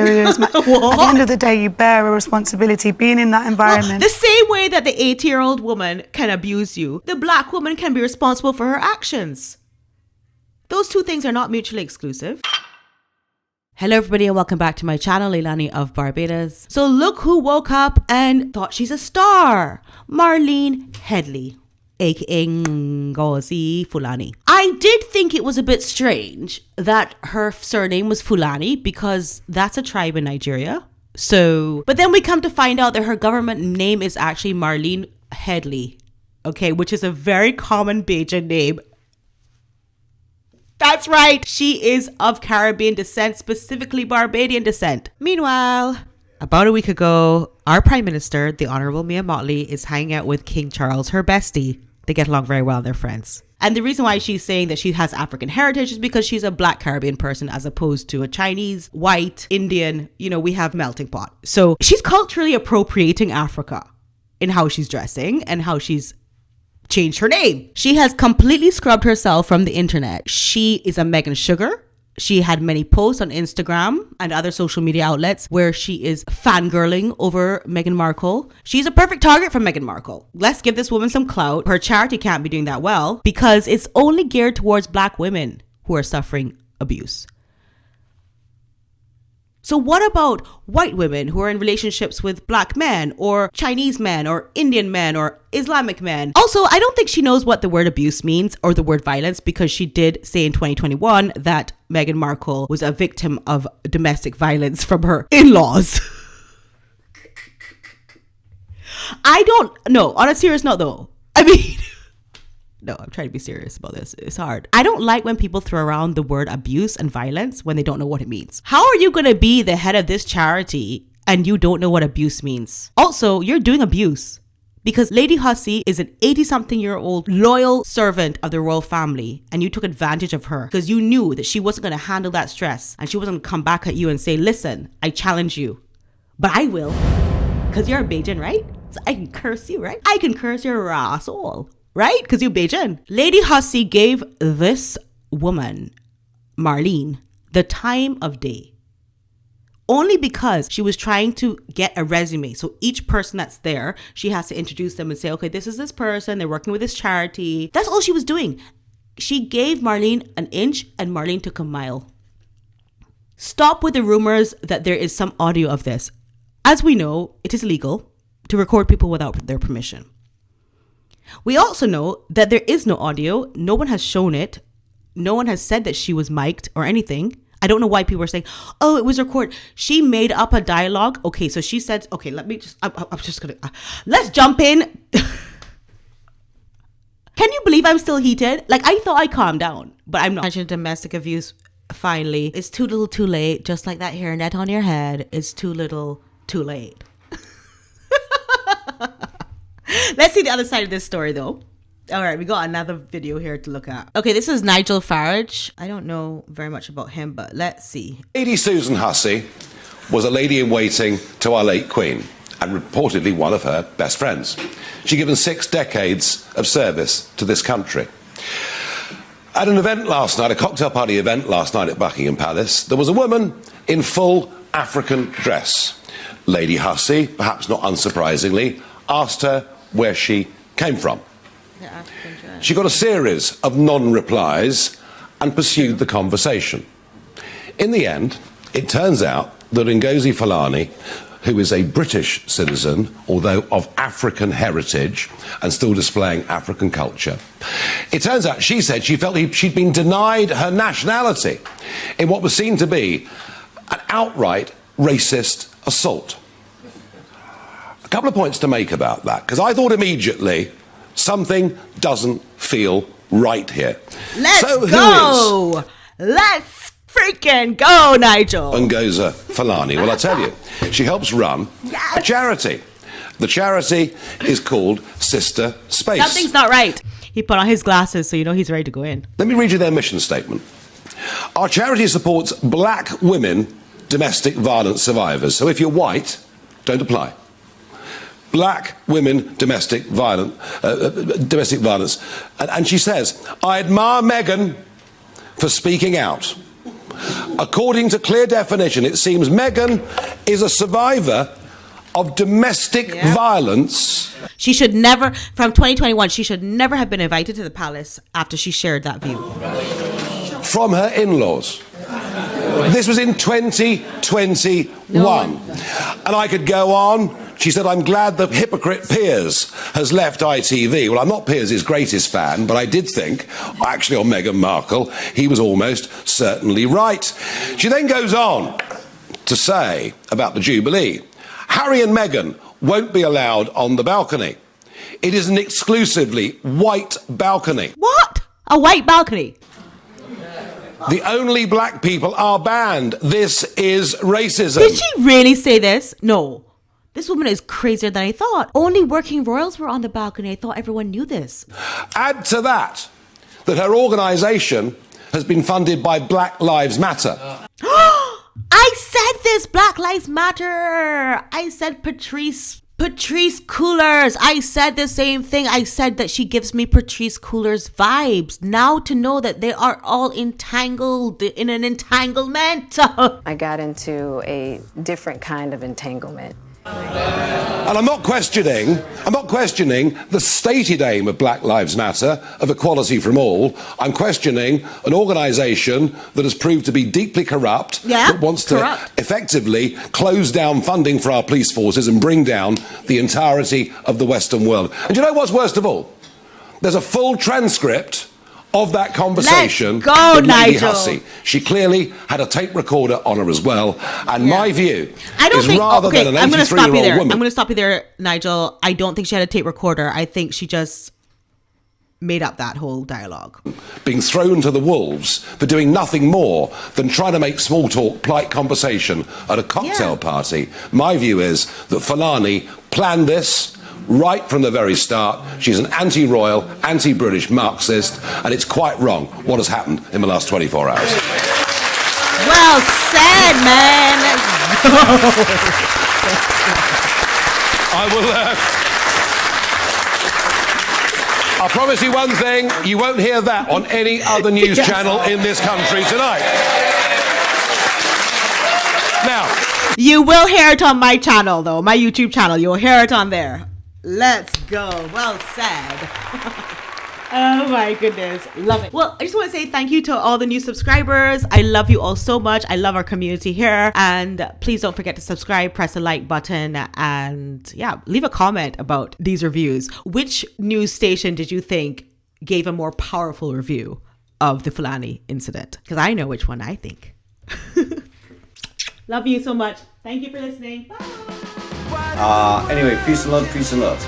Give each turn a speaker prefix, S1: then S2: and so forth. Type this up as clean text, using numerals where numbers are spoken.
S1: interiors. At the end of the day, you bear a responsibility being in that environment.
S2: The same way that the 80-year-old woman can abuse you, the black woman can be responsible for her actions. Those two things are not mutually exclusive. Hello everybody and welcome back to my channel, Leilani of Barbados. So look who woke up and thought she's a star. Marlene Headley, aka Ngozi Fulani. I did think it was a bit strange that her surname was Fulani because that's a tribe in Nigeria. But then we come to find out that her government name is actually Marlene Headley, okay, which is a very common Bajan name. That's right. She is of Caribbean descent, specifically Barbadian descent. Meanwhile, about a week ago, our Prime Minister, the Honourable Meghan Markle, is hanging out with King Charles, her bestie. They get along very well, they're friends. And the reason why she's saying that she has African heritage is because she's a black Caribbean person as opposed to a Chinese, white, Indian, we have melting pot. So she's culturally appropriating Africa in how she's dressing and how she's changed her name. She has completely scrubbed herself from the internet. She is a Meghan sugar. She had many posts on Instagram and other social media outlets where she is fangirling over Meghan Markle. She's a perfect target for Meghan Markle. Let's give this woman some clout. Her charity can't be doing that well because it's only geared towards black women who are suffering abuse. So what about white women who are in relationships with black men or Chinese men or Indian men or Islamic men? Also, I don't think she knows what the word abuse means or the word violence because she did say in 2021 that Meghan Markle was a victim of domestic violence from her in-laws. I don't know. On a serious note though, no, I'm trying to be serious about this. It's hard. I don't like when people throw around the word abuse and violence when they don't know what it means. How are you going to be the head of this charity and you don't know what abuse means? Also, you're doing abuse because Lady Hussey is an 80-something-year-old loyal servant of the royal family and you took advantage of her because you knew that she wasn't going to handle that stress and she wasn't going to come back at you and say, listen, I challenge you, but I will because you're a Bajan, right? So I can curse you, right? I can curse your asshole. Right? Because you're Bajan. Lady Hussey gave this woman, Marlene, the time of day. Only because she was trying to get a resume. So each person that's there, she has to introduce them and say, okay, this is this person. They're working with this charity. That's all she was doing. She gave Marlene an inch and Marlene took a mile. Stop with the rumors that there is some audio of this. As we know, it is illegal to record people without their permission. We also know that there is no audio. No one has shown it. No one has said that she was mic'd or anything. I don't know why people are saying, oh, it was recorded. She made up a dialogue. Okay, so she said, okay, let's jump in. Can you believe I'm still heated? I thought I calmed down, but I'm not. Imagine domestic abuse, finally. It's too little, too late. Just like that hairnet on your head. It's too little, too late. Let's see the other side of this story though. All right, we got another video here to look at. Okay, this is Nigel Farage. I don't know very much about him, but let's see.
S3: Lady Susan Hussey was a lady in waiting to our late Queen and reportedly one of her best friends. She'd given 6 decades of service to this country. At an event last night, a cocktail party event last night at Buckingham Palace, there was a woman in full African dress. Lady Hussey, perhaps not unsurprisingly, asked her where she came from. She got a series of non-replies and pursued the conversation. In the end, it turns out that Ngozi Fulani, who is a British citizen, although of African heritage and still displaying African culture, it turns out she said she felt she'd been denied her nationality in what was seen to be an outright racist assault. A couple of points to make about that, because I thought immediately something doesn't feel right here.
S2: Let's go! Let's freaking go, Nigel!
S3: Ngozi Fulani. Well, I tell you, she helps run a charity. The charity is called Sister Space.
S2: Something's not right. He put on his glasses, so you know he's ready to go in.
S3: Let me read you their mission statement. Our charity supports black women domestic violence survivors. So if you're white, don't apply. Black women domestic violence. And she says, I admire Meghan for speaking out According to clear definition, it seems Meghan is a survivor of domestic violence.
S2: She should never, from 2021, she should never have been invited to the palace after she shared that view.
S3: From her in-laws. This was in 2021. And I could go on. She said, I'm glad the hypocrite Piers has left ITV. Well, I'm not Piers' greatest fan, but I did think, actually on Meghan Markle, he was almost certainly right. She then goes on to say about the Jubilee, Harry and Meghan won't be allowed on the balcony. It is an exclusively white balcony.
S2: What? A white balcony?
S3: The only black people are banned. This is racism.
S2: Did she really say this? No. This woman is crazier than I thought. Only working royals were on the balcony. I thought everyone knew this.
S3: Add to that her organisation has been funded by Black Lives Matter.
S2: I said this, Black Lives Matter. I said Patrice Coolers. I said the same thing. I said that she gives me Patrice Coolers vibes. Now to know that they are all entangled in an entanglement.
S4: I got into a different kind of entanglement.
S3: And I'm not questioning the stated aim of Black Lives Matter, of equality from all. I'm questioning an organisation that has proved to be deeply corrupt, that wants to effectively close down funding for our police forces and bring down the entirety of the Western world. And do you know what's worst of all? There's a full transcript of that conversation.
S2: Let's go,
S3: with Lady
S2: Nigel.
S3: Hussey. She clearly had a tape recorder on her as well. And my view
S2: I don't
S3: is
S2: think,
S3: rather than an 83-year-old woman.
S2: I'm going to stop you there, Nigel. I don't think she had a tape recorder. I think she just made up that whole dialogue.
S3: Being thrown to the wolves for doing nothing more than trying to make small talk, polite conversation at a cocktail party. My view is that Fulani planned this right from the very start. She's an anti-royal, anti-British Marxist, and it's quite wrong what has happened in the last 24 hours.
S2: Well said, man.
S3: I will... I promise you one thing, you won't hear that on any other news channel in this country tonight. Now...
S2: You will hear it on my channel, though, my YouTube channel. You'll hear it on there. Let's go. Well said. Oh my goodness. Love it. Well, I just want to say thank you to all the new subscribers. I love you all so much. I love our community here. And please don't forget to subscribe, press the like button, and leave a comment about these reviews. Which news station did you think gave a more powerful review of the Fulani incident? Because I know which one I think. Love you so much. Thank you for listening. Bye.
S5: Anyway, peace and love, peace and love.